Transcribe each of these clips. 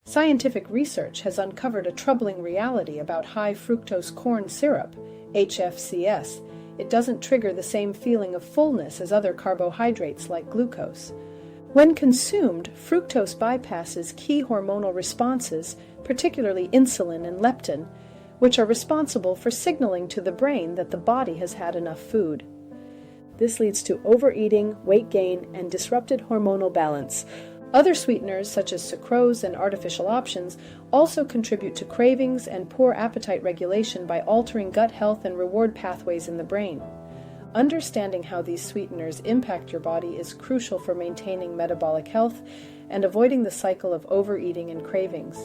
Scientific research has uncovered a troubling reality about high fructose corn syrup, HFCS. It doesn't trigger the same feeling of fullness as other carbohydrates like glucose. When consumed, fructose bypasses key hormonal responses, particularly insulin and leptin, which are responsible for signaling to the brain that the body has had enough food. This leads to overeating, weight gain, and disrupted hormonal balance. Other sweeteners, such as sucrose and artificial options, also contribute to cravings and poor appetite regulation by altering gut health and reward pathways in the brain. Understanding how these sweeteners impact your body is crucial for maintaining metabolic health and avoiding the cycle of overeating and cravings.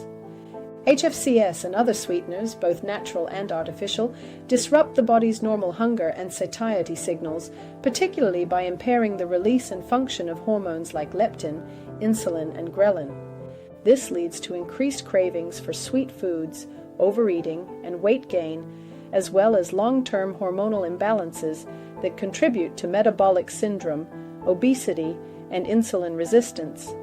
HFCS and other sweeteners, both natural and artificial, disrupt the body's normal hunger and satiety signals, particularly by impairing the release and function of hormones like leptin, insulin, and ghrelin. This leads to increased cravings for sweet foods, overeating, and weight gain, as well as long-term hormonal imbalances that contribute to metabolic syndrome, obesity, and insulin resistance.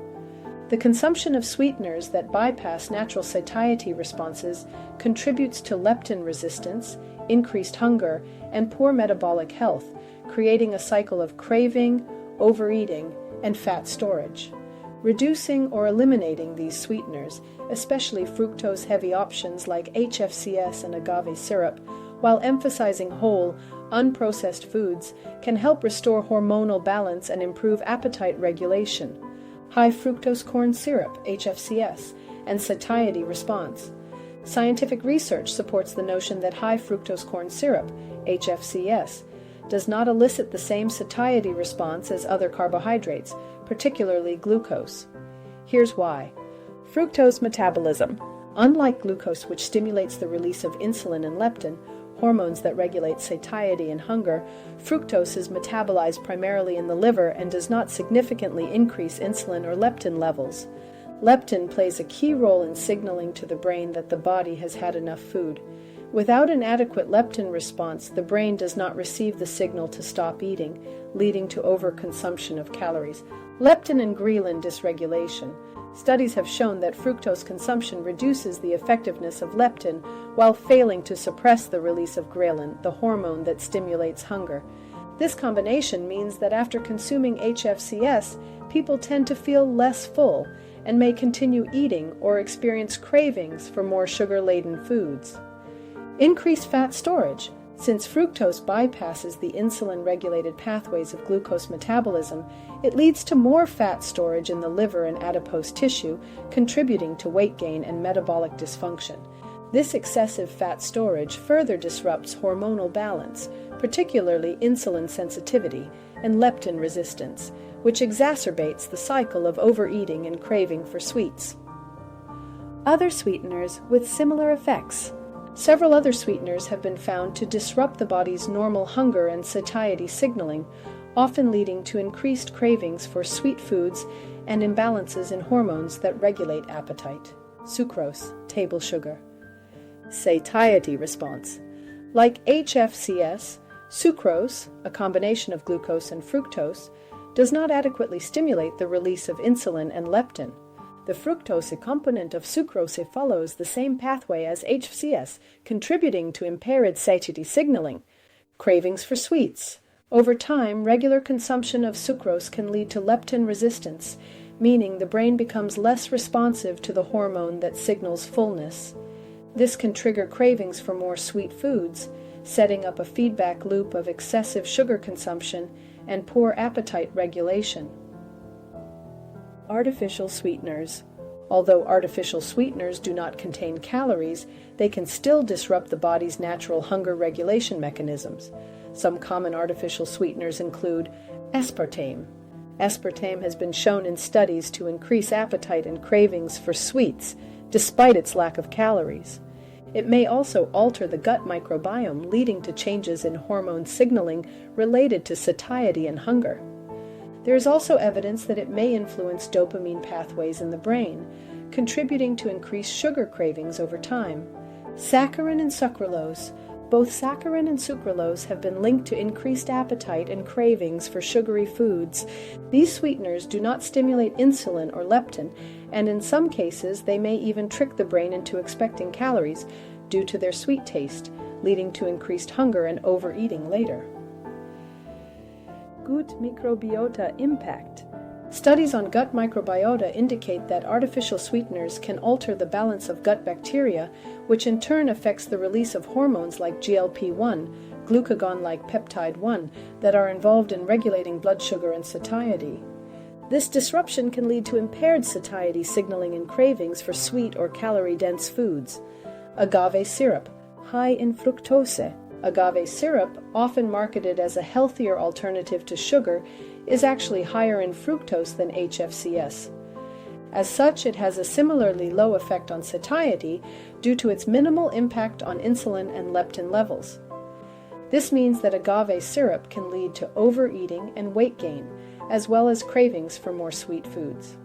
The consumption of sweeteners that bypass natural satiety responses contributes to leptin resistance, increased hunger, and poor metabolic health, creating a cycle of craving, overeating, and fat storage. Reducing or eliminating these sweeteners, especially fructose-heavy options like HFCS and agave syrup, while emphasizing whole, unprocessed foods, can help restore hormonal balance and improve appetite regulation. High fructose corn syrup, HFCS, and satiety response. Scientific research supports the notion that high fructose corn syrup, HFCS, does not elicit the same satiety response as other carbohydrates, particularly glucose. Here's why. Fructose metabolism. Unlike glucose, which stimulates the release of insulin and leptin, hormones that regulate satiety and hunger, fructose is metabolized primarily in the liver and does not significantly increase insulin or leptin levels. Leptin plays a key role in signaling to the brain that the body has had enough food. Without an adequate leptin response, the brain does not receive the signal to stop eating, leading to overconsumption of calories. Leptin and ghrelin dysregulation. Studies have shown that fructose consumption reduces the effectiveness of leptin while failing to suppress the release of ghrelin, the hormone that stimulates hunger. This combination means that after consuming HFCS, people tend to feel less full and may continue eating or experience cravings for more sugar-laden foods. Increased fat storage. Since fructose bypasses the insulin-regulated pathways of glucose metabolism, it leads to more fat storage in the liver and adipose tissue, contributing to weight gain and metabolic dysfunction. This excessive fat storage further disrupts hormonal balance, particularly insulin sensitivity and leptin resistance, which exacerbates the cycle of overeating and craving for sweets. Other sweeteners with similar effects. Several other sweeteners have been found to disrupt the body's normal hunger and satiety signaling, often leading to increased cravings for sweet foods and imbalances in hormones that regulate appetite. Sucrose, table sugar. Satiety response. Like HFCS, sucrose, a combination of glucose and fructose, does not adequately stimulate the release of insulin and leptin. The fructose component of sucrose follows the same pathway as HFCS, contributing to impaired satiety signaling. Cravings for sweets. Over time, regular consumption of sucrose can lead to leptin resistance, meaning the brain becomes less responsive to the hormone that signals fullness. This can trigger cravings for more sweet foods, setting up a feedback loop of excessive sugar consumption and poor appetite regulation. Artificial sweeteners. Although artificial sweeteners do not contain calories, they can still disrupt the body's natural hunger regulation mechanisms. Some common artificial sweeteners include aspartame. Aspartame has been shown in studies to increase appetite and cravings for sweets, despite its lack of calories. It may also alter the gut microbiome, leading to changes in hormone signaling related to satiety and hunger. There is also evidence that it may influence dopamine pathways in the brain, contributing to increased sugar cravings over time. Saccharin and sucralose, Both saccharin and sucralose have been linked to increased appetite and cravings for sugary foods. These sweeteners do not stimulate insulin or leptin, and in some cases they may even trick the brain into expecting calories due to their sweet taste, leading to increased hunger and overeating later. Gut microbiota impact. Studies on gut microbiota indicate that artificial sweeteners can alter the balance of gut bacteria, which in turn affects the release of hormones like GLP-1, glucagon-like peptide 1, that are involved in regulating blood sugar and satiety. This disruption can lead to impaired satiety signaling and cravings for sweet or calorie-dense foods. Agave syrup, high in fructose. Agave syrup, often marketed as a healthier alternative to sugar, is actually higher in fructose than HFCS. As such, it has a similarly low effect on satiety due to its minimal impact on insulin and leptin levels. This means that agave syrup can lead to overeating and weight gain, as well as cravings for more sweet foods.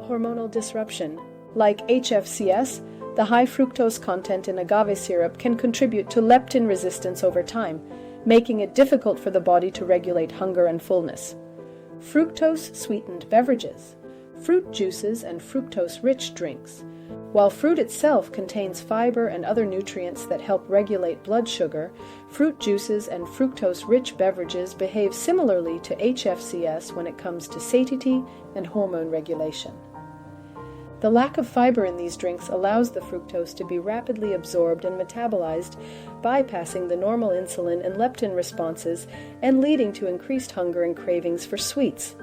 Hormonal disruption. Like HFCS, the high fructose content in agave syrup can contribute to leptin resistance over time, making it difficult for the body to regulate hunger and fullness. Fructose-sweetened beverages, fruit juices and fructose-rich drinks. While fruit itself contains fiber and other nutrients that help regulate blood sugar, fruit juices and fructose-rich beverages behave similarly to HFCS when it comes to satiety and hormone regulation. The lack of fiber in these drinks allows the fructose to be rapidly absorbed and metabolized, bypassing the normal insulin and leptin responses and leading to increased hunger and cravings for sweets.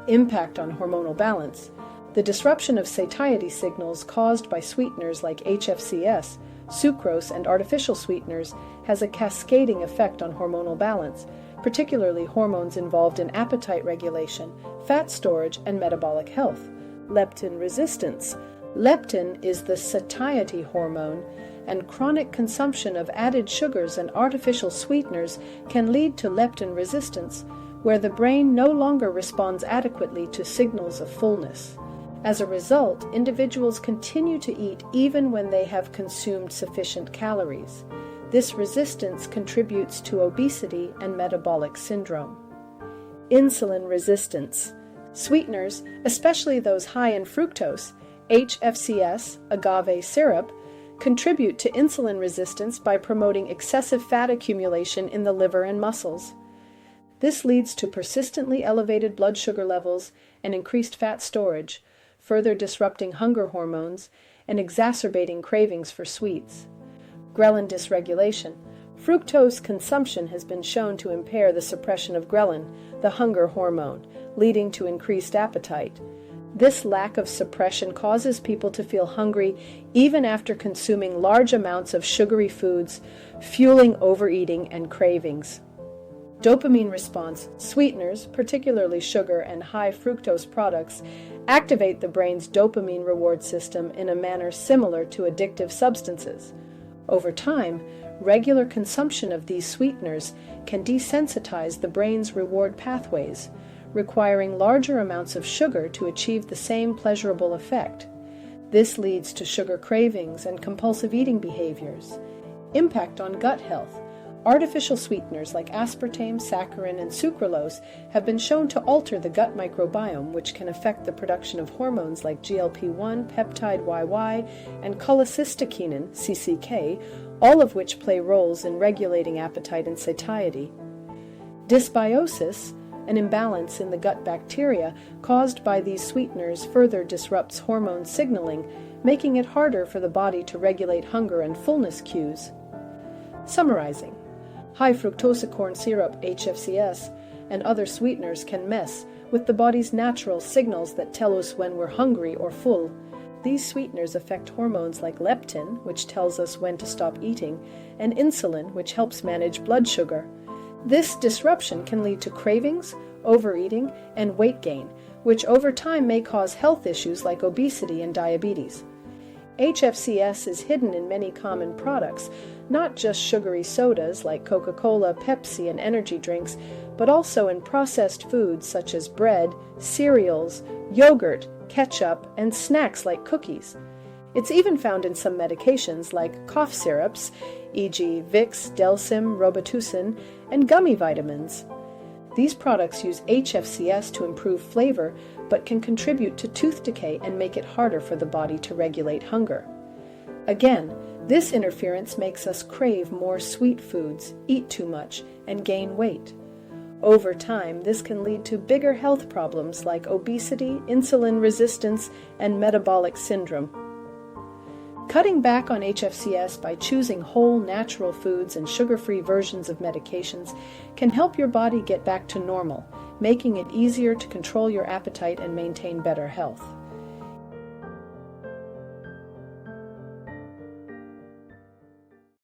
Impact on hormonal balance. The disruption of satiety signals caused by sweeteners like HFCS, sucrose, and artificial sweeteners has a cascading effect on hormonal balance, particularly hormones involved in appetite regulation, fat storage, and metabolic health. Leptin resistance. Leptin is the satiety hormone, and chronic consumption of added sugars and artificial sweeteners can lead to leptin resistance, where the brain no longer responds adequately to signals of fullness. As a result, individuals continue to eat even when they have consumed sufficient calories. This resistance contributes to obesity and metabolic syndrome. Insulin resistance. Sweeteners, especially those high in fructose, HFCS, agave syrup, contribute to insulin resistance by promoting excessive fat accumulation in the liver and muscles. This leads to persistently elevated blood sugar levels and increased fat storage, further disrupting hunger hormones and exacerbating cravings for sweets. Ghrelin dysregulation. Fructose consumption has been shown to impair the suppression of ghrelin, the hunger hormone, leading to increased appetite. This lack of suppression causes people to feel hungry even after consuming large amounts of sugary foods, fueling overeating and cravings. Dopamine response. Sweeteners, particularly sugar and high fructose products, activate the brain's dopamine reward system in a manner similar to addictive substances. Over time, regular consumption of these sweeteners can desensitize the brain's reward pathways, requiring larger amounts of sugar to achieve the same pleasurable effect. This leads to sugar cravings and compulsive eating behaviors. Impact on gut health. Artificial sweeteners like aspartame, saccharin, and sucralose have been shown to alter the gut microbiome, which can affect the production of hormones like GLP-1, peptide YY, and cholecystokinin, CCK, all of which play roles in regulating appetite and satiety. Dysbiosis, an imbalance in the gut bacteria caused by these sweeteners, further disrupts hormone signaling, making it harder for the body to regulate hunger and fullness cues. Summarizing, high fructose corn syrup, HFCS, and other sweeteners can mess with the body's natural signals that tell us when we're hungry or full. These sweeteners affect hormones like leptin, which tells us when to stop eating, and insulin, which helps manage blood sugar. This disruption can lead to cravings, overeating, and weight gain, which over time may cause health issues like obesity and diabetes. HFCS is hidden in many common products, not just sugary sodas like Coca-Cola, Pepsi, and energy drinks, but also in processed foods such as bread, cereals, yogurt, ketchup, and snacks like cookies. It's even found in some medications like cough syrups, e.g. Vicks, Delsim, Robitussin, and gummy vitamins. These products use HFCS to improve flavor, but can contribute to tooth decay and make it harder for the body to regulate hunger. Again, this interference makes us crave more sweet foods, eat too much, and gain weight. Over time, this can lead to bigger health problems like obesity, insulin resistance, and metabolic syndrome. Cutting back on HFCS by choosing whole, natural foods and sugar-free versions of medications can help your body get back to normal, making it easier to control your appetite and maintain better health.